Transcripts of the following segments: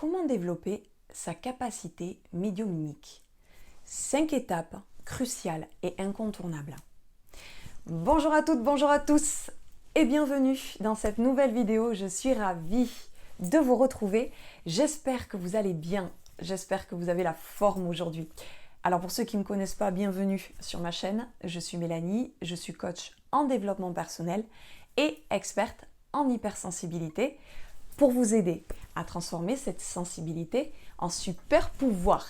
Comment développer sa capacité médiumnique? 5 étapes cruciales et incontournables. Bonjour à toutes, bonjour à tous et bienvenue dans cette nouvelle vidéo. Je suis ravie de vous retrouver. J'espère que vous allez bien, j'espère que vous avez la forme aujourd'hui. Alors pour ceux qui ne me connaissent pas, bienvenue sur ma chaîne. Je suis Mélanie, je suis coach en développement personnel et experte en hypersensibilité pour vous aider à transformer cette sensibilité en super pouvoir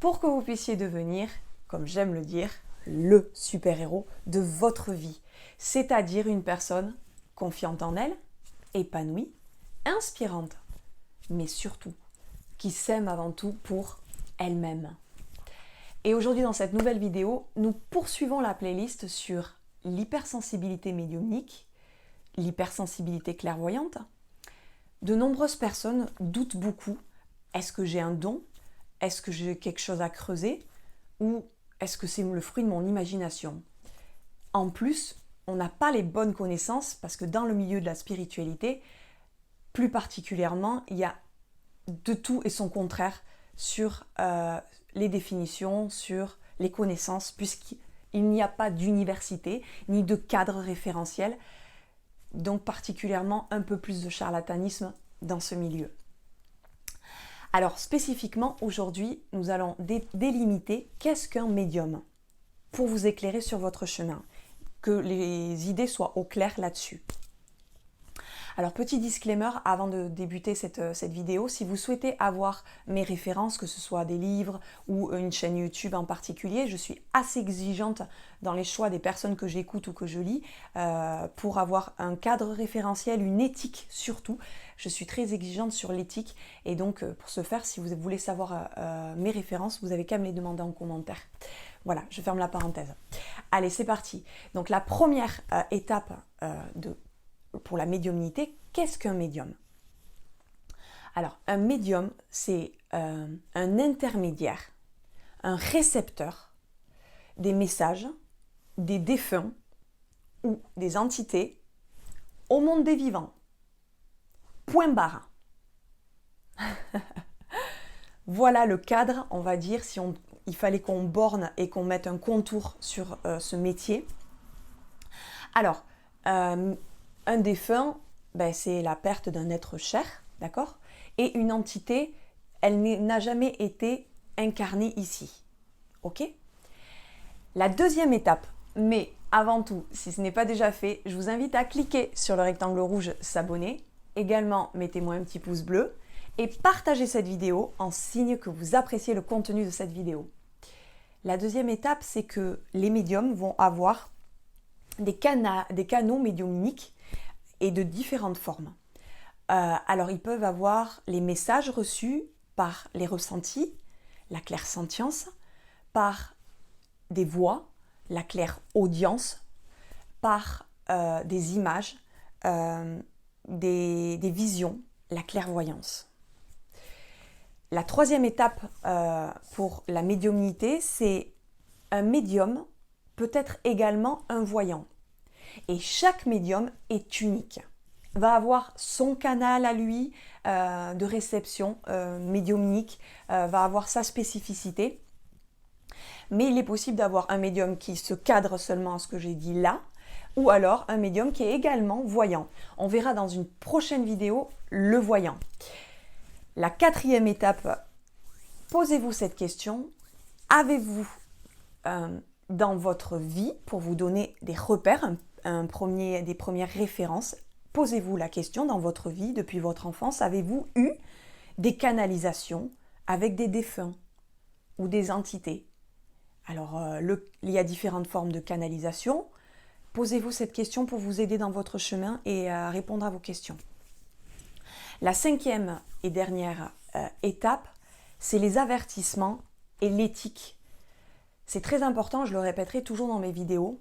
pour que vous puissiez devenir, comme j'aime le dire, le super-héros de votre vie, c'est-à-dire une personne confiante en elle, épanouie, inspirante, mais surtout qui s'aime avant tout pour elle-même. Et aujourd'hui, dans cette nouvelle vidéo, nous poursuivons la playlist sur l'hypersensibilité médiumnique, l'hypersensibilité clairvoyante. De nombreuses personnes doutent beaucoup. Est-ce que j'ai un don? Est-ce que j'ai quelque chose à creuser? Ou est-ce que c'est le fruit de mon imagination? En plus, on n'a pas les bonnes connaissances parce que dans le milieu de la spiritualité, plus particulièrement, il y a de tout et son contraire sur les définitions, sur les connaissances, puisqu'il n'y a pas d'université ni de cadre référentiel. Donc particulièrement un peu plus de charlatanisme dans ce milieu. Alors spécifiquement aujourd'hui, nous allons délimiter qu'est-ce qu'un médium pour vous éclairer sur votre chemin, que les idées soient au clair là-dessus. Alors petit disclaimer avant de débuter cette vidéo, si vous souhaitez avoir mes références, que ce soit des livres ou une chaîne YouTube en particulier, je suis assez exigeante dans les choix des personnes que j'écoute ou que je lis pour avoir un cadre référentiel, une éthique surtout. Je suis très exigeante sur l'éthique et donc pour ce faire, si vous voulez savoir mes références, vous avez qu'à me les demander en commentaire. Voilà, je ferme la parenthèse. Allez, c'est parti. Donc la première étape pour la médiumnité, qu'est-ce qu'un médium? Alors, un médium, c'est un intermédiaire, un récepteur des messages des défunts ou des entités au monde des vivants. Point barre. Voilà le cadre, on va dire, il fallait qu'on borne et qu'on mette un contour sur ce métier. Alors, un défunt, c'est la perte d'un être cher, d'accord? Et une entité, elle n'a jamais été incarnée ici, ok? La deuxième étape, mais avant tout, si ce n'est pas déjà fait, je vous invite à cliquer sur le rectangle rouge « S'abonner ». Également, mettez-moi un petit pouce bleu et partagez cette vidéo en signe que vous appréciez le contenu de cette vidéo. La deuxième étape, c'est que les médiums vont avoir des canaux médiumniques et de différentes formes. Alors, ils peuvent avoir les messages reçus par les ressentis, la clairsentience, par des voix, la clairaudience, par des images, des visions, la clairvoyance. La troisième étape pour la médiumnité, c'est un médium peut être également un voyant. Et chaque médium est unique, va avoir son canal à lui de réception médiumnique, va avoir sa spécificité. Mais il est possible d'avoir un médium qui se cadre seulement à ce que j'ai dit là, ou alors un médium qui est également voyant. On verra dans une prochaine vidéo le voyant. La quatrième étape, posez-vous cette question. Avez-vous dans votre vie, pour vous donner des repères, des premières références, posez-vous la question dans votre vie, depuis votre enfance, avez-vous eu des canalisations avec des défunts ou des entités? Alors, il y a différentes formes de canalisation. Posez-vous cette question pour vous aider dans votre chemin et à répondre à vos questions. La cinquième et dernière étape, c'est les avertissements et l'éthique. C'est très important, je le répéterai toujours dans mes vidéos.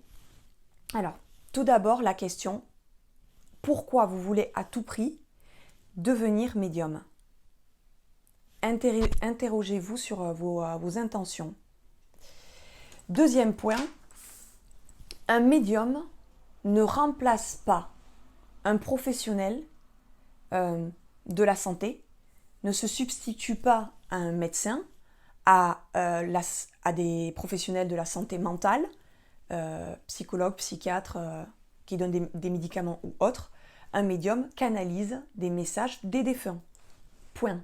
Alors, tout d'abord, la question, pourquoi vous voulez à tout prix devenir médium? Interrogez-vous sur vos intentions. Deuxième point, un médium ne remplace pas un professionnel de la santé, ne se substitue pas à un médecin, à des professionnels de la santé mentale, psychologues, psychiatres, qui donnent des médicaments ou autres. Un médium canalise des messages des défunts. Point.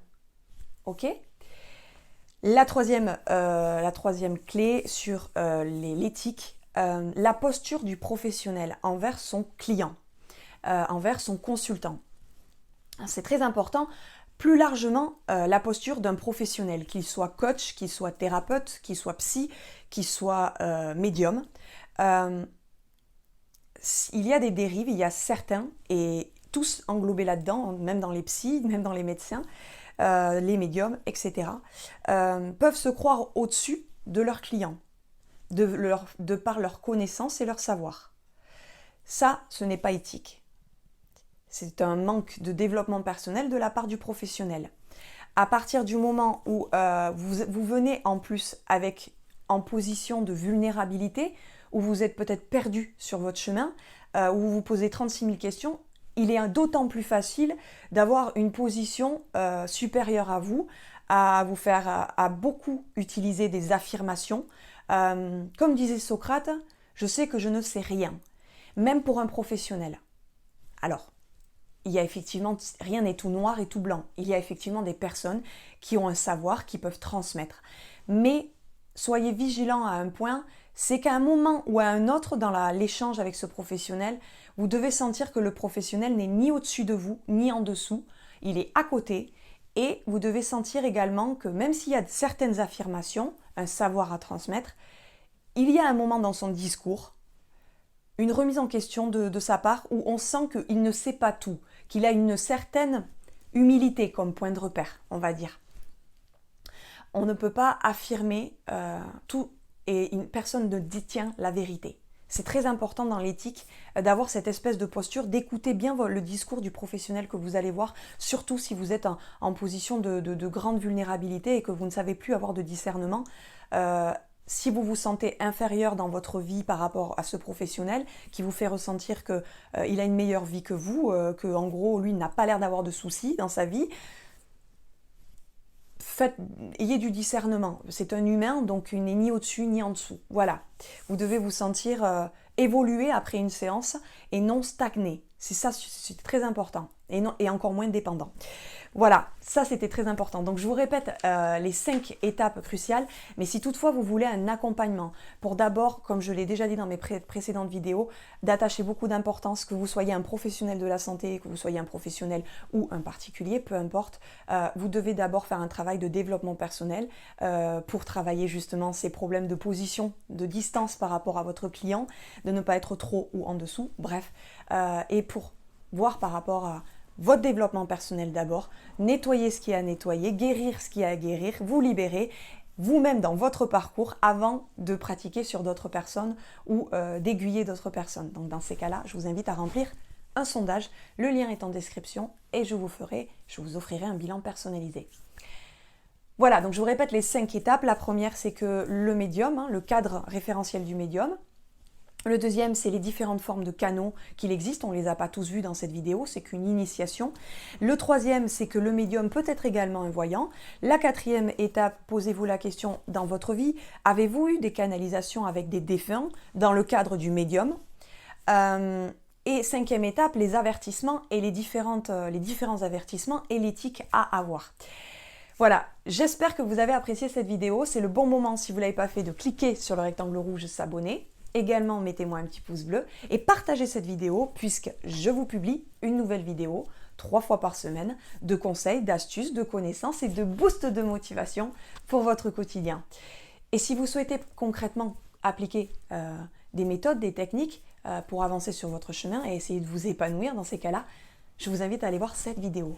Ok ? La troisième clé sur l'éthique, la posture du professionnel envers son client, envers son consultant. C'est très important. Plus largement, la posture d'un professionnel, qu'il soit coach, qu'il soit thérapeute, qu'il soit psy, qu'il soit médium. Il y a des dérives, il y a certains, et tous englobés là-dedans, même dans les psys, même dans les médecins, les médiums, etc., peuvent se croire au-dessus de leurs clients, de par leur connaissance et leur savoir. Ça, ce n'est pas éthique. C'est un manque de développement personnel de la part du professionnel. À partir du moment où vous venez en plus en position de vulnérabilité, où vous êtes peut-être perdu sur votre chemin, où vous vous posez 36 000 questions, il est d'autant plus facile d'avoir une position supérieure à vous faire à beaucoup utiliser des affirmations. Comme disait Socrate, je sais que je ne sais rien, même pour un professionnel. Alors, il y a effectivement, rien n'est tout noir et tout blanc. Il y a effectivement des personnes qui ont un savoir, qui peuvent transmettre. Mais soyez vigilants à un point, c'est qu'à un moment ou à un autre dans l'échange avec ce professionnel, vous devez sentir que le professionnel n'est ni au-dessus de vous, ni en dessous. Il est à côté. Et vous devez sentir également que même s'il y a certaines affirmations, un savoir à transmettre, il y a un moment dans son discours, une remise en question de sa part où on sent qu'il ne sait pas tout, qu'il a une certaine humilité comme point de repère, on va dire. On ne peut pas affirmer tout et une personne ne détient la vérité. C'est très important dans l'éthique d'avoir cette espèce de posture, d'écouter bien le discours du professionnel que vous allez voir, surtout si vous êtes en position de grande vulnérabilité et que vous ne savez plus avoir de discernement. Si vous vous sentez inférieur dans votre vie par rapport à ce professionnel qui vous fait ressentir qu'il a une meilleure vie que vous, qu'en gros lui n'a pas l'air d'avoir de soucis dans sa vie, ayez du discernement. C'est un humain, donc il n'est ni au-dessus ni en dessous. Voilà. Vous devez vous sentir évoluer après une séance et non stagner. C'est ça, c'est très important. Et encore moins dépendant. Voilà, ça c'était très important. Donc je vous répète les 5 étapes cruciales, mais si toutefois vous voulez un accompagnement, pour d'abord, comme je l'ai déjà dit dans mes précédentes vidéos, d'attacher beaucoup d'importance, que vous soyez un professionnel de la santé, que vous soyez un professionnel ou un particulier, peu importe, vous devez d'abord faire un travail de développement personnel pour travailler justement ces problèmes de position, de distance par rapport à votre client, de ne pas être trop ou en dessous, bref, et pour voir par rapport à votre développement personnel d'abord, nettoyer ce qu'il y a à nettoyer, guérir ce qu'il y a à guérir, vous libérer vous-même dans votre parcours avant de pratiquer sur d'autres personnes ou d'aiguiller d'autres personnes. Donc dans ces cas-là, je vous invite à remplir un sondage, le lien est en description et je vous offrirai un bilan personnalisé. Voilà, donc je vous répète les 5 étapes. La première, c'est que le médium, le cadre référentiel du médium. Le deuxième, c'est les différentes formes de canaux qu'il existe. On ne les a pas tous vus dans cette vidéo, c'est qu'une initiation. Le troisième, c'est que le médium peut être également un voyant. La quatrième étape, posez-vous la question dans votre vie, avez-vous eu des canalisations avec des défunts dans le cadre du médium ? Et cinquième étape, les avertissements et les différents avertissements et l'éthique à avoir. Voilà, j'espère que vous avez apprécié cette vidéo. C'est le bon moment, si vous ne l'avez pas fait, de cliquer sur le rectangle rouge s'abonner. Également, mettez-moi un petit pouce bleu et partagez cette vidéo puisque je vous publie une nouvelle vidéo 3 fois par semaine de conseils, d'astuces, de connaissances et de boost de motivation pour votre quotidien. Et si vous souhaitez concrètement appliquer des méthodes, des techniques pour avancer sur votre chemin et essayer de vous épanouir dans ces cas-là, je vous invite à aller voir cette vidéo.